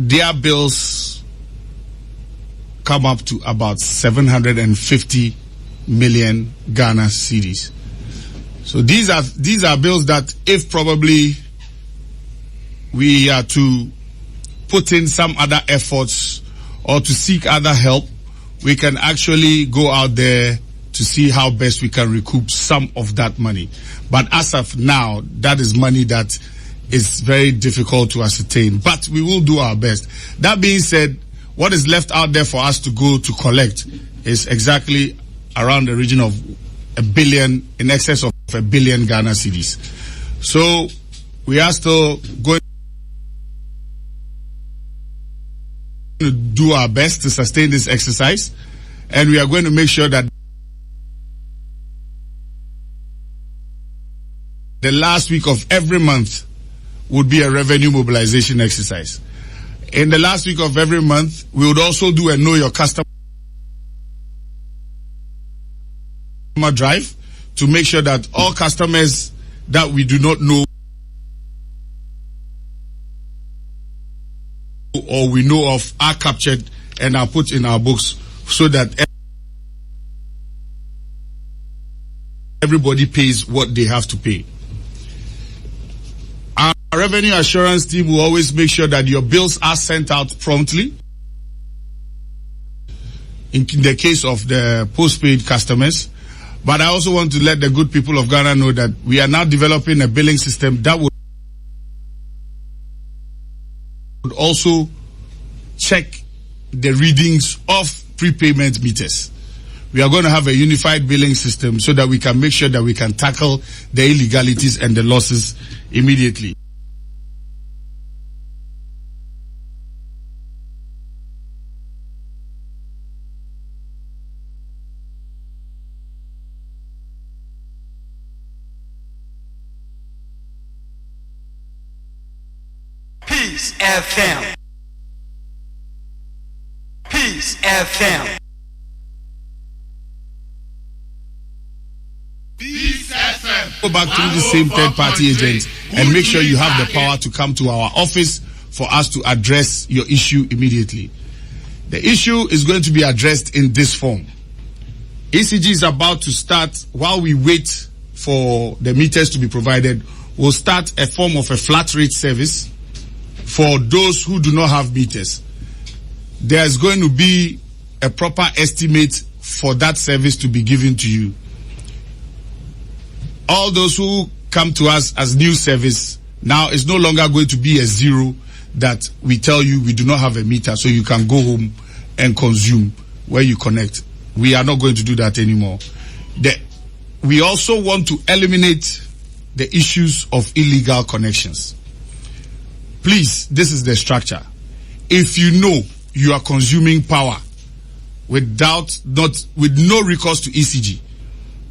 their bills come up to about 750 million Ghana cedis. So these are bills that, if probably we are to put in some other efforts or to seek other help, we can actually go out there to see how best we can recoup some of that money. But as of now, that is money that is very difficult to ascertain. But we will do our best. That being said, what is left out there for us to go to collect is exactly around the region of $1 billion, in excess of $1 billion Ghana cedis. So we are still going to do our best to sustain this exercise, and we are going to make sure that the last week of every month would be a revenue mobilization exercise. In the last week of every month, we would also do a Know Your Customer drive to make sure that all customers that we do not know or we know of are captured and are put in our books, so that everybody pays what they have to pay. Our revenue assurance team will always make sure that your bills are sent out promptly. In the case of the postpaid customers. But I also want to let the good people of Ghana know that we are now developing a billing system that would also check the readings of prepayment meters. We are going to have a unified billing system so that we can make sure that we can tackle the illegalities and the losses immediately. Peace FM. Peace FM. Peace FM. Go back to the same third-party agent and make sure you have the power to come to our office for us to address your issue immediately. The issue is going to be addressed in this form. ECG is about to start. While we wait for the meters to be provided, we'll start a form of a flat rate service for those who do not have meters. There's going to be a proper estimate for that service to be given to you. All those who come to us as new service, now it's no longer going to be a zero that we tell you we do not have a meter, so you can go home and consume where you connect. We are not going to do that anymore. We also want to eliminate the issues of illegal connections. Please, this is the structure. If you know you are consuming power with no recourse to ECG,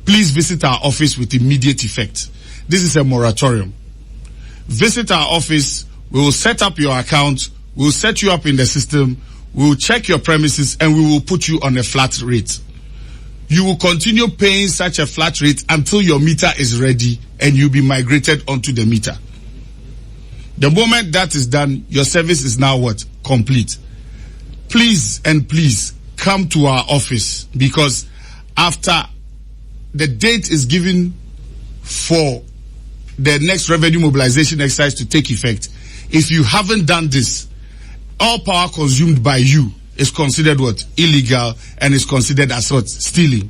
please visit our office with immediate effect. This is a moratorium. Visit our office. We will set up your account. We will set you up in the system. We will check your premises and we will put you on a flat rate. You will continue paying such a flat rate until your meter is ready and you'll be migrated onto the meter. The moment that is done, your service is now what? Complete. Please and please come to our office, because after the date is given for the next revenue mobilization exercise to take effect, if you haven't done this, all power consumed by you is considered what? Illegal, and is considered as what? Stealing.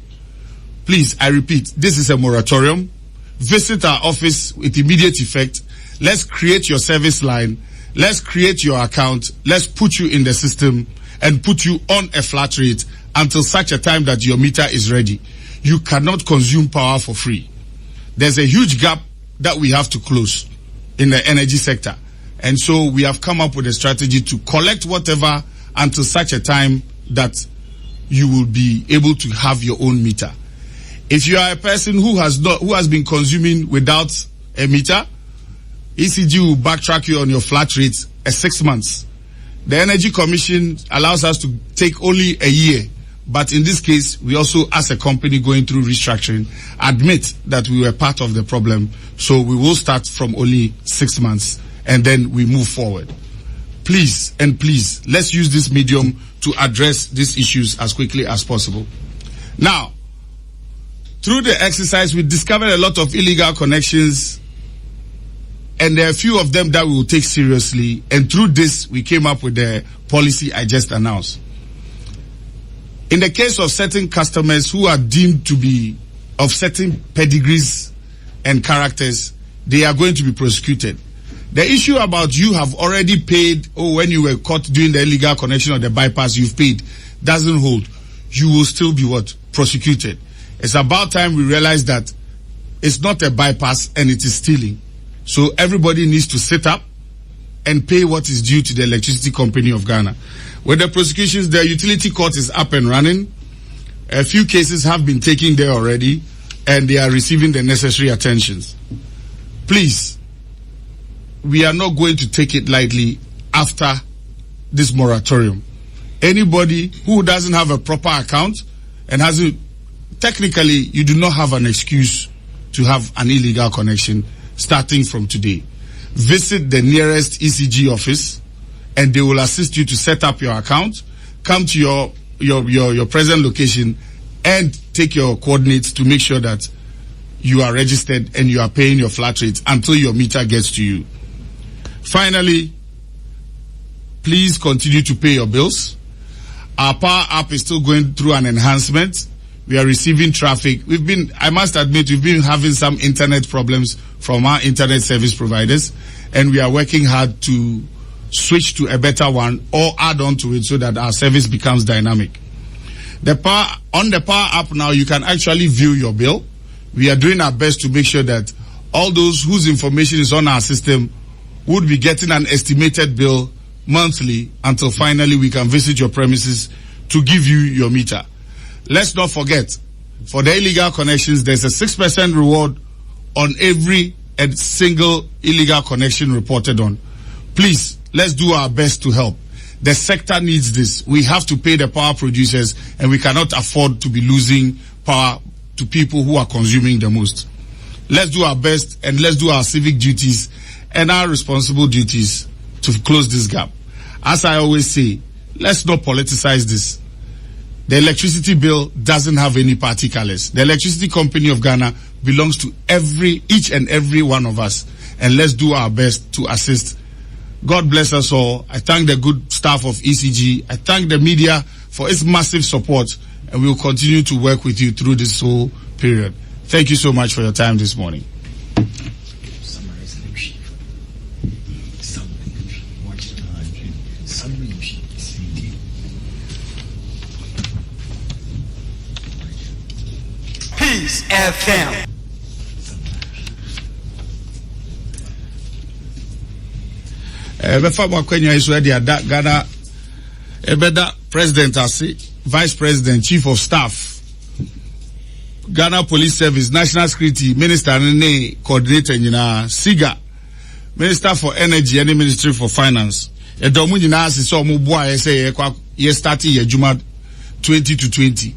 Please, I repeat, this is a moratorium. Visit our office with immediate effect. Let's create your service line. Let's create your account. Let's put you in the system and put you on a flat rate until such a time that your meter is ready. You cannot consume power for free. There's a huge gap that we have to close in the energy sector. And so we have come up with a strategy to collect whatever until such a time that you will be able to have your own meter. If you are a person who has been consuming without a meter, ECG will backtrack you on your flat rate 6 months. The Energy Commission allows us to take only a year, but in this case, we also, as a company going through restructuring, admit that we were part of the problem. So we will start from only 6 months and then we move forward. please, let's use this medium to address these issues as quickly as possible. Now, through the exercise, we discovered a lot of illegal connections, and there are a few of them that we will take seriously. And through this, we came up with the policy I just announced. In the case of certain customers who are deemed to be of certain pedigrees and characters, they are going to be prosecuted. The issue about you have already paid, when you were caught doing the illegal connection or the bypass, you've paid, doesn't hold. You will still be prosecuted. It's about time we realize that it's not a bypass and it is stealing. So everybody needs to sit up and pay what is due to the Electricity Company of Ghana. With the prosecutions, the utility court is up and running. A few cases have been taken there already, and they are receiving the necessary attentions. Please, we are not going to take it lightly after this moratorium. Anybody who doesn't have a proper account and technically, you do not have an excuse to have an illegal connection starting from today. Visit the nearest ECG office and they will assist you to set up your account. Come to your present location and take your coordinates to make sure that you are registered and you are paying your flat rates until your meter gets to you. Finally, please continue to pay your bills. Our Power app is still going through an enhancement. We are receiving traffic. I must admit, we've been having some internet problems from our internet service providers, and we are working hard to switch to a better one or add on to it so that our service becomes dynamic. On the Power app now, you can actually view your bill. We are doing our best to make sure that all those whose information is on our system would be getting an estimated bill monthly until finally we can visit your premises to give you your meter. Let's not forget, for the illegal connections, there's a 6% reward on every single illegal connection reported on. Please, let's do our best to help. The sector needs this. We have to pay the power producers, and we cannot afford to be losing power to people who are consuming the most. Let's do our best, and let's do our civic duties and our responsible duties to close this gap. As I always say, let's not politicize this. The electricity bill doesn't have any party colors. The Electricity Company of Ghana belongs to each and every one of us. And let's do our best to assist. God bless us all. I thank the good staff of ECG. I thank the media for its massive support. And we will continue to work with you through this whole period. Thank you so much for your time this morning. Peace FM. Ghana President Vice President, Chief of Staff, Ghana Police Service, National Security Minister and Coordinator SIGA, Minister for Energy and Ministry for Finance. Starting Juma 2020.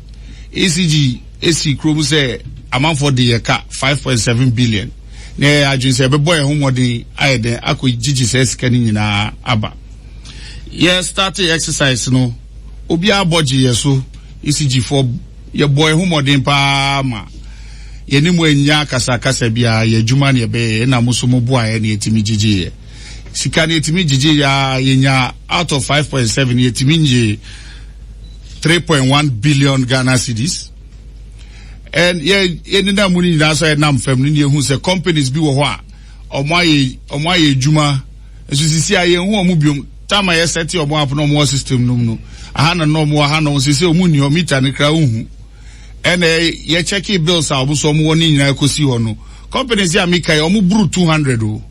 ECG AC Krum say amount for the 5.7 billion. Ne ajun say be boy homodi ayede akọ gigi says kani na aba. Yes, starting exercise no. Obi aboji yeso ECG for ye boy homodi pa ma. Ye ni mo enya kasa bia ye juma ne be na musumo boa ye ne etimi gigi ye. Sika ne etimi gigi ya yenya out of 5.7 ye etimi nje 3.1 billion Ghana cedis. And yeah, money that's why I'm family who say companies be wa or my juma as you see I who time I set your more system no ahana no more hana say omuni o meter ne kra hu and ye check bills are so mo ni nyina kosi ho no companies ya make omu bru 200 o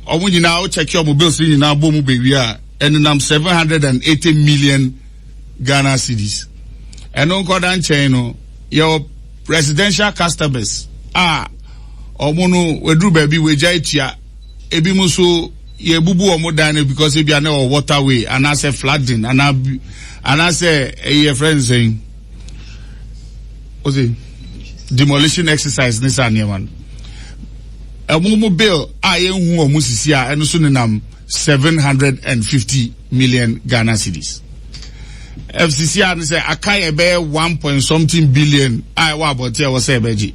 omu nyina o check your bills nyina bo mu be wi a and nam 780 million Ghana cedis and on kodan chain no your residential customers omono wedru baby weja etia ebi muso ye bubu omodan because ebi ana waterway and as a flooding and as a friends saying demolition exercise this and one omo bill ye hu omo sisi a eno so nenam 750 million Ghana cedis. FCC and say akai ebe 1 point something billion. I wa about here was say beji.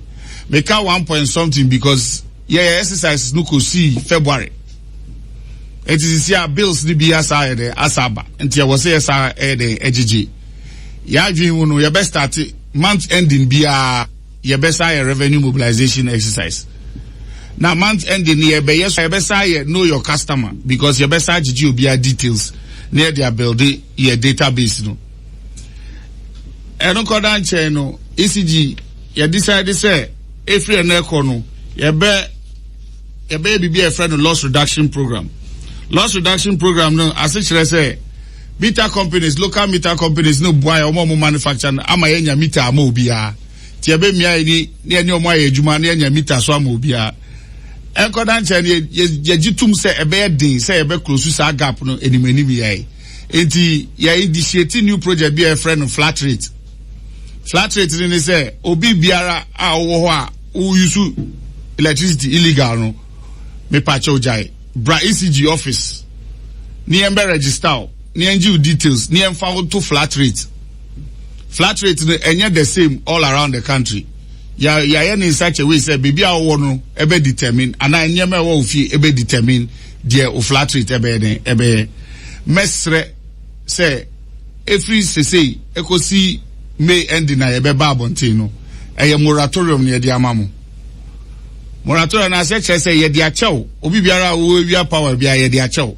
Make 1 point something because exercise no could see February. It is here bills ni be asa de asaba. Nti was say asa de ejiji. Ya dream no your best start month ending be your best revenue mobilization exercise. Now month ending your best know your customer because your best GG be details near their building your database no. And no kodan chain no ECG you decide say every and no your baby be a friend of loss reduction program. Loss reduction program no as I say meter companies, local meter companies, no boy or more manufacturer. Ama yenya meter amo biya. Tiabe miya ni enyo mwa yejuma ni yenya meter so amo biya. Enko danche ni yejitum se ebe din se ebe close sa gap no enimeni biya. Enti ya initiate new project be a friend of flat rate. Flat rate ni se obi biara a wo ho a u use electricity illegal no. Me pacho jai. Bra ECG office. Ni embe register. Ni NGO details, ni emfa to flat rate. Flat rate enye the same all around the country. Ya in such a way say baby awo no ebe determine and enye me wo fi ebe determine the o flat rate ebe mesre say every say ekosi may end na ebe ba abontin no eye moratorium ne de amamo. Moratorium na say ye de achew obi biara wo wi power bia ye de achew.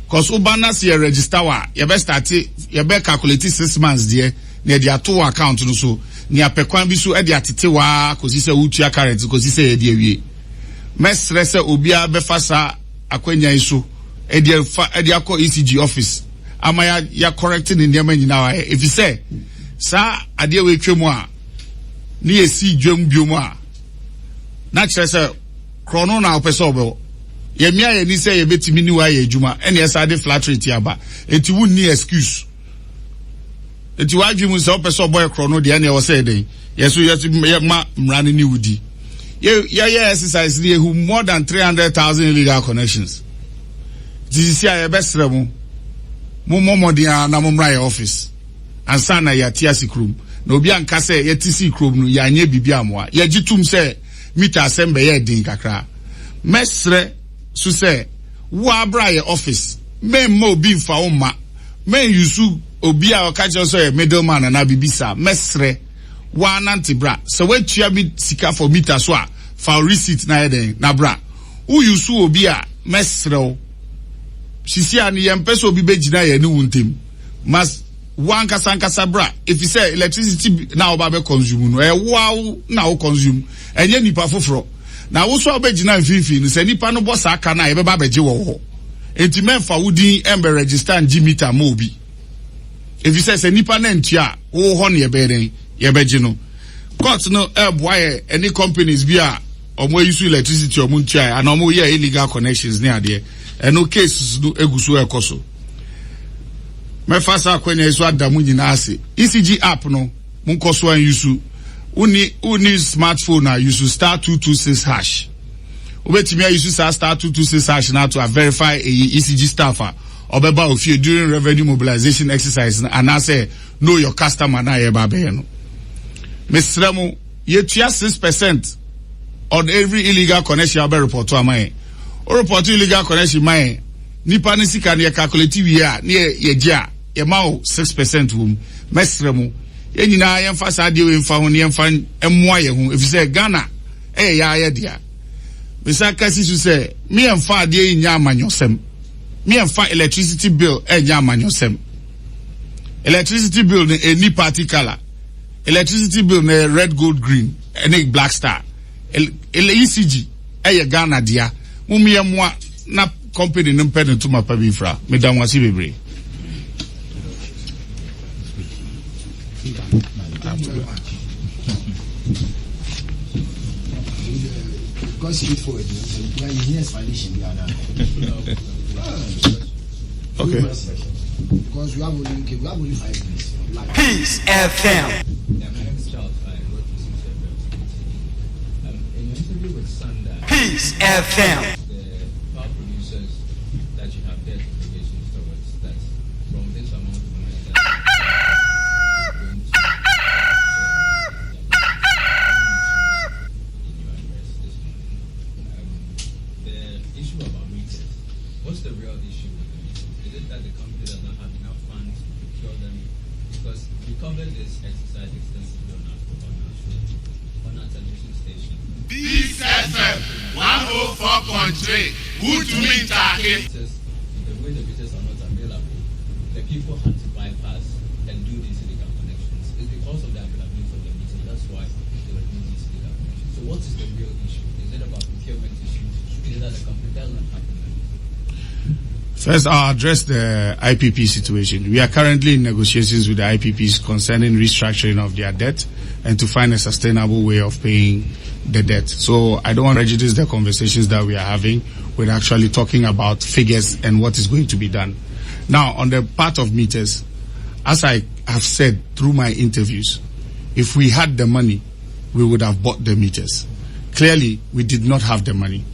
Cause Ubana see a register wa, you best start you best calculate 6 months there, near their 2 account no so, near Pekwan bisu edi atite wa, cause he say utia current, cause he say edi Mestre se ubia befasa akwenya isu, edi ako ECG office. Ama ya correcting in the now. If you say, sa adie we twemwa, ni esi dwem biomwa. Na kire se chrono na opeso ye mia ye ni say ye betimi ni wa ye adwuma ene yesade flat rate aba enti wunni excuse enti wadwum say opese boy chrono de ene wo say den yeso ye ma mrane ni wudi ye exercise ni who more than 300,000 illegal connections this year ye besre mo momodia na mo mra ye office ansa na ya tia sikrum na obi anka say ye ti sikrum no ya anye bibia moa ye gitum say meter asembe ye din kakra mesre so say wa bra your office me mo bi fa oma me yusu obi a ka je so a middleman na bibisa mesre wa nanti bra so we tua bi sika for meter so a fa receipt na eden na bra u yusu obi a mesre o sisi ani yempeso obi begina ye ni wuntem mas wan kasa bra if you say electricity na oba be consume no e wow na o consume enye nipa foforo na wo so obegina mfifi no se nipa no bossa aka na yebeba beje wo ho enti menfa wudin embe register and meter mo bi if you say se nipa na ntua wo ho ne yebeden yebeje no court no boy any companies bi a omo use electricity omo ntua and omo ye illegal connections ne ade and no cases do eguso ekoso me fasa akwenya iso adamu nyina ase ECG app no munkoso an use uni smartphone na use *226 hash. Obetimi use *226 hash now to verify a ECG staffer obeba ofie during revenue mobilization exercise and I say know your customer na ye ba be no. Mesremu ye tua 6% on every illegal connection be report to amai. O report illegal connection mai nipa ni sika na calculate wi a na ye gia ye ma 6% wum. Mesremu ye nyina ye mfa sa de we mfa ho ne mfa emmoa ye ho efise Ghana ya dia bisa kasi su say me mfa de nya amanyosem me mfa electricity bill nya amanyosem electricity bill ne any party color electricity bill ne red gold green any black star ECG ye Ghana dia mumye mmoa na company no mpede to mapa bi fra me dan wasi bebre. Because you forward, when you hear explanation, okay. Because we have only 5 minutes. Peace FM. My name is Charles. I work for in an interview with Sunday, Peace FM. the power producers that that you have debt obligations towards that from this amount of money that you're going to in your address this month. The issue about meters, what's the real issue with the meters? Is it that the company does not have enough funds to procure them? Because we covered this exercise extensively on our television station. This FM 104.3. Good to meet you. The way the meters are not available, the people had to bypass and do these illegal connections. It's because of the availability of the meters. That's why they were doing these illegal connections. So what is the real issue? Is it about procurement issues? Is it that the company does not have them? First, I'll address the IPP situation. We are currently in negotiations with the IPPs concerning restructuring of their debt and to find a sustainable way of paying the debt. So I don't want to prejudice the conversations that we are having. We're actually talking about figures and what is going to be done. Now, on the part of meters, as I have said through my interviews, if we had the money, we would have bought the meters. Clearly, we did not have the money.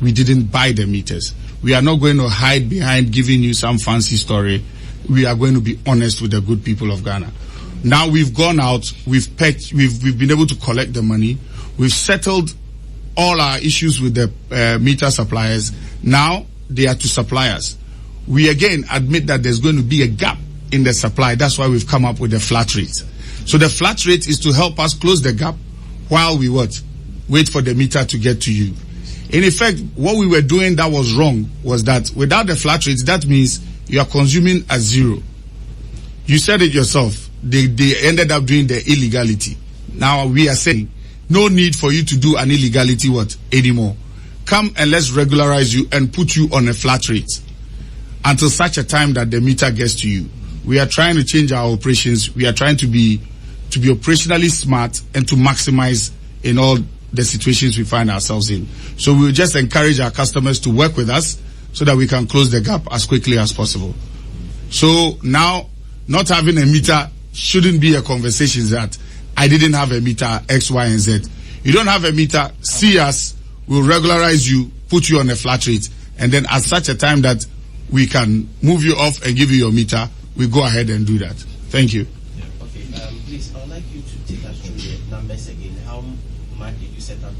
We didn't buy the meters. We are not going to hide behind giving you some fancy story. We are going to be honest with the good people of Ghana. Now we've gone out, we've been able to collect the money. We've settled all our issues with the meter suppliers. Now they are to supply us. We again admit that there's going to be a gap in the supply. That's why we've come up with a flat rate. So the flat rate is to help us close the gap while we wait for the meter to get to you. In effect, what we were doing that was wrong was that without the flat rate, that means you are consuming at zero. You said it yourself. They ended up doing the illegality. Now we are saying no need for you to do an illegality anymore. Come and let's regularize you and put you on a flat rate until such a time that the meter gets to you. We are trying to change our operations. We are trying to be operationally smart and to maximize in all the situations we find ourselves in. So we'll just encourage our customers to work with us so that we can close the gap as quickly as possible. So now, not having a meter shouldn't be a conversation that I didn't have a meter X, Y, and Z. You don't have a meter, see us, we'll regularize you, put you on a flat rate, and then at such a time that we can move you off and give you your meter, we go ahead and do that. Thank you. Okay, please, I would like you to take us through the numbers again. How much did you set up to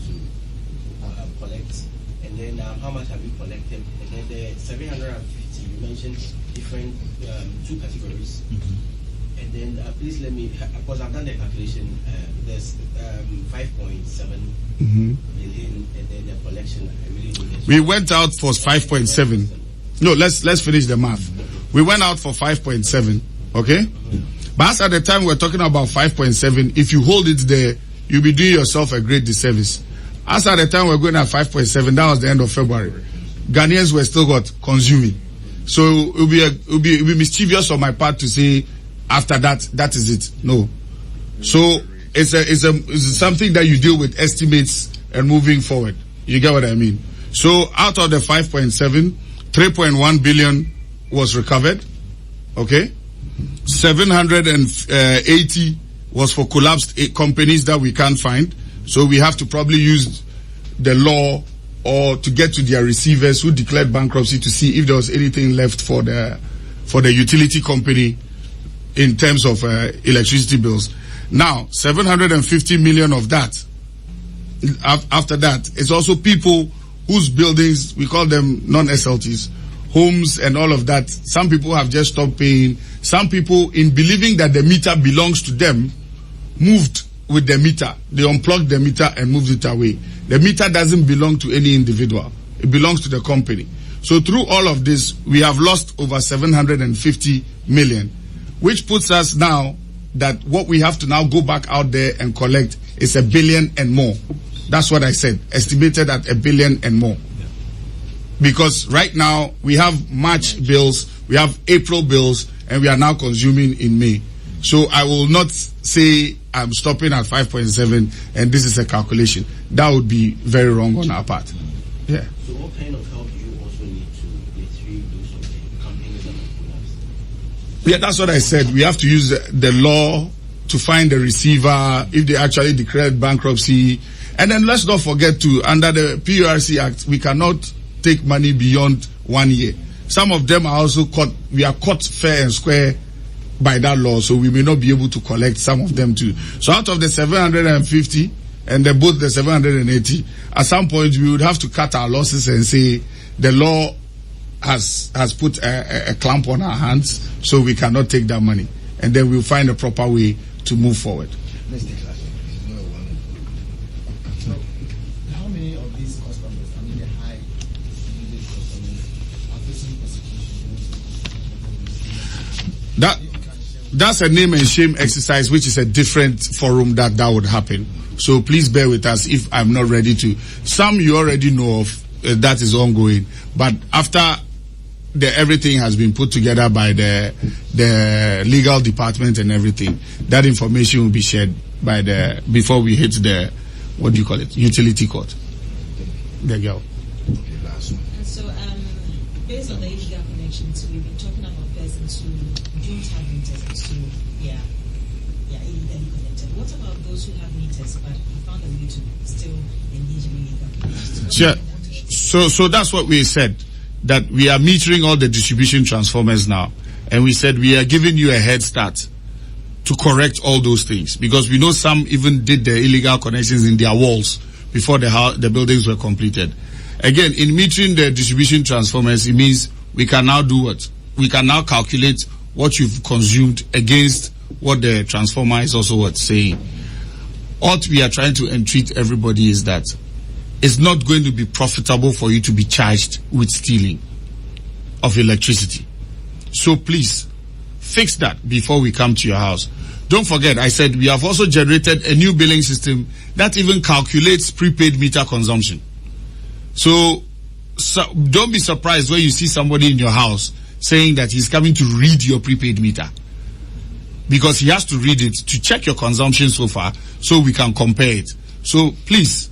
collect, and then how much have you collected, and then the 750 you mentioned different two categories, and then please let me, because I've done the calculation, there's 5.7 million, and then the collection I really need. We went out for 5.7. No, let's finish the math. We went out for 5.7, okay? But as at the time we're talking about 5.7, if you hold it there, you'll be doing yourself a great disservice. As at the time we're going at 5.7, that was the end of February. Ghanaians were still consuming. So it'll be mischievous on my part to say after that is it. No. So it's something that you deal with estimates and moving forward. You get what I mean? So out of the 5.7, 3.1 billion was recovered. Okay? 780 was for collapsed companies that we can't find. So we have to probably use the law or to get to their receivers who declared bankruptcy to see if there was anything left for the utility company in terms of electricity bills. Now, 750 million of that, after that, it's also people whose buildings, we call them non-SLTs, homes and all of that. Some people have just stopped paying. Some people, in believing that the meter belongs to them, moved with the meter. They unplugged the meter and moved it away. The meter doesn't belong to any individual. It belongs to the company. So through all of this, we have lost over 750 million, which puts us now that what we have to now go back out there and collect is 1 billion and more. That's what I said, estimated at 1 billion and more. Because right now, we have March bills, we have April bills, and we are now consuming in May. So I will not say I'm stopping at 5.7 and this is a calculation. That would be very wrong on our part. Yeah. So what kind of help do you also need to retrieve those of the companies that have collapsed? Yeah, that's what I said. We have to use the law to find the receiver if they actually declared bankruptcy. And then let's not forget to, under the PURC Act, we cannot take money beyond 1 year. some of them are also caught. We are caught fair and square by that law, so we may not be able to collect some of them too. So out of the 750 and both the 780, at some point we would have to cut our losses and say the law has put a clamp on our hands, so we cannot take that money, and then we'll find a proper way to move forward. Let's take that. So, how many of these customers, I mean the high usage customers, are facing persecution? That's a name and shame exercise, which is a different forum that would happen. So please bear with us if I'm not ready to. Some you already know of, that is ongoing, but after everything has been put together by the legal department and everything, that information will be shared by before we hit the, what do you call it, utility court. There you go. And so, based on the illegal connections, we've been talking about persons who don't have meters and so illegally connected. What about those who have meters but have found a way to still engage in illegal connections? Sure. So that's what we said, that we are metering all the distribution transformers now, and we said we are giving you a head start to correct all those things, because we know some even did the illegal connections in their walls before the buildings were completed. Again, in metering the distribution transformers, it means we can now do what? We can now calculate what you've consumed against what the transformer is also saying. What we are trying to entreat everybody is that it's not going to be profitable for you to be charged with stealing of electricity. So please, fix that before we come to your house. Don't forget, I said we have also generated a new billing system that even calculates prepaid meter consumption. So don't be surprised when you see somebody in your house saying that he's coming to read your prepaid meter, because he has to read it to check your consumption so far, so we can compare it. So please,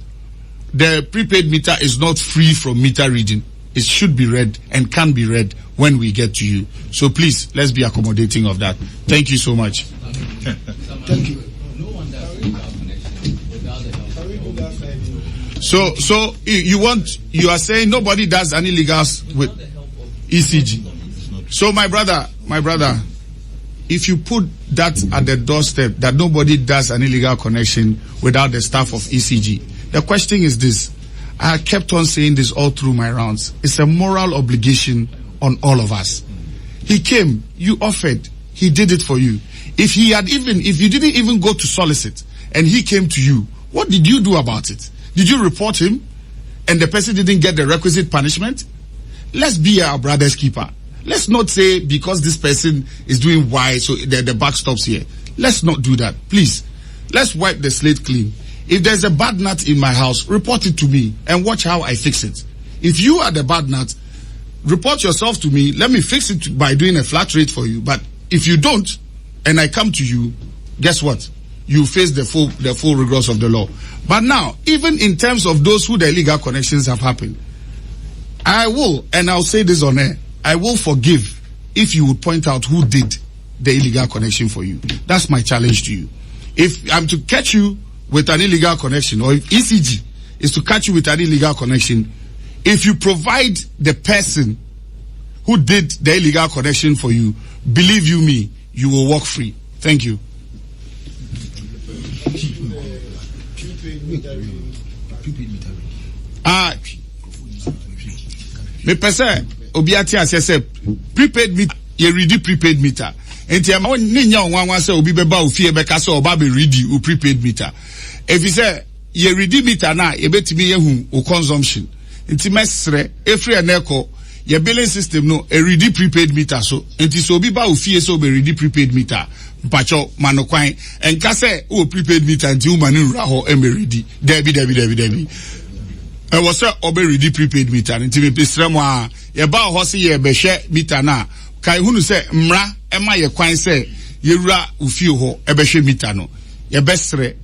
the prepaid meter is not free from meter reading. It should be read and can be read when we get to you. So please, let's be accommodating of that. Thank you so much. Thank you. No one does illegal connection without the help of So you are saying nobody does any illegals with ECG. So my brother, if you put that at the doorstep, that nobody does an illegal connection without the staff of ECG, the question is this. I kept on saying this all through my rounds. It's a moral obligation on all of us. He came, you offered, he did it for you. If you didn't even go to solicit and he came to you, what did you do about it? Did you report him and the person didn't get the requisite punishment? Let's be our brother's keeper. Let's not say because this person is doing Y, so the buck stops here. Let's not do that. Please, let's wipe the slate clean. If there's a bad nut in my house, report it to me and watch how I fix it. If you are the bad nut, report yourself to me. Let me fix it by doing a flat rate for you. But if you don't, and I come to you, guess what? You face the full rigors of the law. But now, even in terms of those who the illegal connections have happened, I will, and I'll say this on air, I will forgive if you would point out who did the illegal connection for you. That's my challenge to you. If I'm to catch you with an illegal connection, or if ECG is to catch you with an illegal connection, if you provide the person who did the illegal connection for you, believe you me, you will walk free. Thank you. Me pese obiati asese prepaid meter, ye ready prepaid meter. Enti ama ni nya onwanwa se obi beba ofie beka se oba be ready o prepaid meter. If you say ye ready meter na ye betimi ye hu o consumption. Enti mesre every eneko ye billing system no a ready prepaid meter so enti so obi ba ofie so be ready prepaid meter. Mpacho manokwan enka se o prepaid meter enti o manu ra ho e me ready. Debi. I was ready prepaid meter. Enti me pesra mo a ye ba ho se ye be hwe meter na kai hunu se mra ema ye kwan se ye wura ofie ho e be hwe meter no ye besre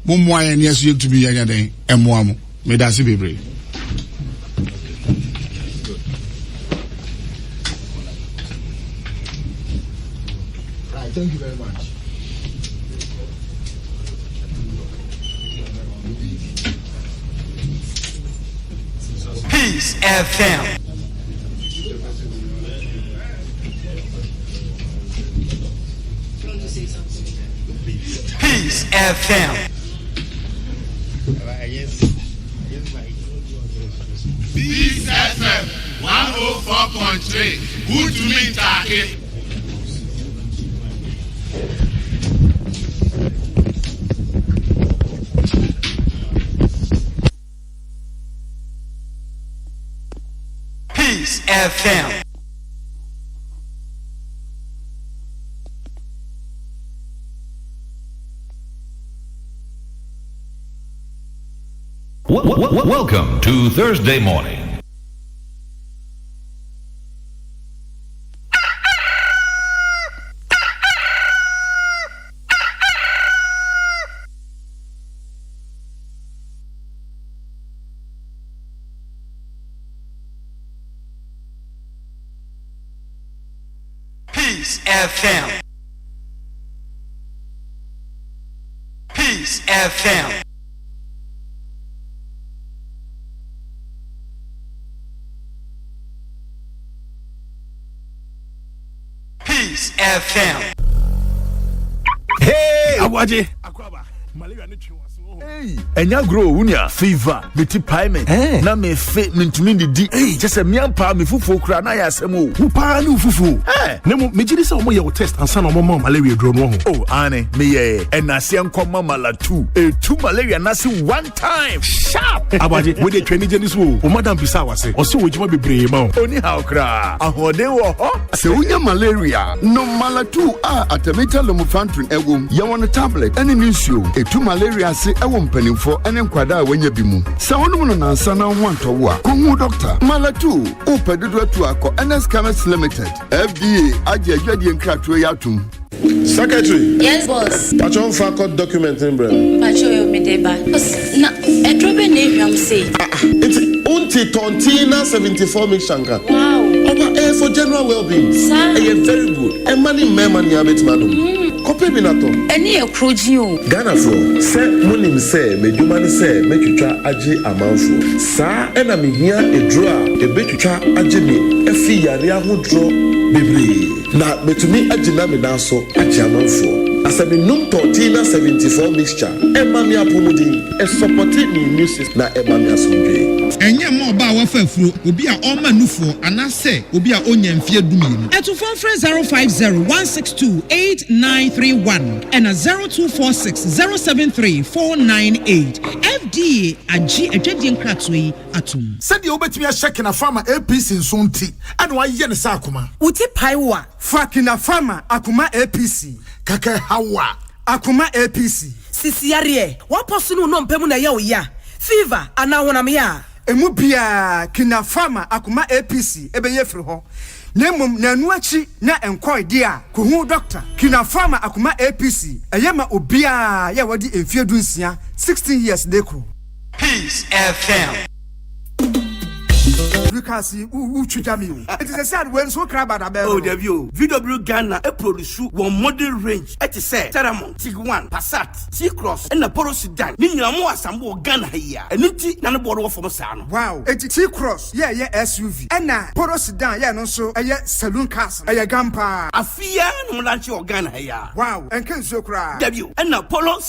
mo mo aye ne aso yetumi yanya den emoa mo me da se bebre. Right, thank you very much. Peace FM. FM. Peace FM 104.3. Good to meet you. Peace FM. Welcome to Thursday morning. Peace FM. Peace FM. Peace FM. Hey, Awaje. Akwaba. Malaria ni chwa so. Hey, enya grow unia fever, meti paimen. Na me fe mentumi ndidi. Hey, just me ampa me fufu kura na ya asem o. Upa ni fufu. Nemu me gidi say omo ye test ansa na omo malaria dro no ho. Oh, ane me ye. Enase enkoma malatu. Etu malaria na se one time. Sharp. Awaje, we dey train jeni so. O madam bisa wase. O se ojima bebre ma o. Oni how kra. Ahode wo ho. Se unya malaria, no malatu atameta lomufantrin ewom. Ye won tablet ene nsuo. Etu malaria se ewom panimfo ene nkwada a wanya bi mu. Se wonum no nansa na ho antowo a. Kohu doctor. Malatu o pedodo atu akọ NS Chemist Limited. FDA aje adwadie nkrato ya atum. Secretary. Yes, boss. Patron Fakot document in bro. Pacho me deba. Na e drobe na am say. It's unti tontina 74 mix shanka. Wow. Oba for general well-being. Sir. Very good. E money abet madam. Kope binato. Eni e kroji o. Ghana for say munim say medumani say metwitwa age amanfo. Sa ena me hia edro a ebetwitwa age me efi yare ahodro bebre. Na metumi agina me na so age amanfo. Asami num tortina 74 mixture. Emma mi apomodi e support me immune system na emma mi asomdwe. Enye mo ba wa fafuro obi a o manufo anase obi a onya mfie dumiem. Eto phone 05016289931 and a 0246073498. FDA agi adwadie nkratoi atum. Said you obetumi a check na farmer APC nsonti. And why ye ne sa akoma. Uti paiwa fakina farmer akuma APC. Kaka hawa akuma APC. Sisiare waposunu no mpemu na ya oya. Fever ana wona me ya. Emu bia kina farmer akuma APC ebenye firi ho. Nemum na nuachi na enkoi dia kuhu doctor kina farmer akuma APC eyema obia ya wadi emfie dunsia 16 years dekro. Peace FM. Lucas Uchujami. It is a sad when so crab at a bell. Oh, the view. VW Ghana a produce one model range. It is said Teramon, Tiguan, Passat, T-Cross, and the Poro Sedan. Nina more Sambo Ghana here. And Niti Nanaboro from San. Wow, it's T-Cross, yeah, SUV. And now Poro Sedan, yeah, no so a saloon castle, a gampa. A fear no lunch or Ghana here. Wow, and can so cry. W and the Polo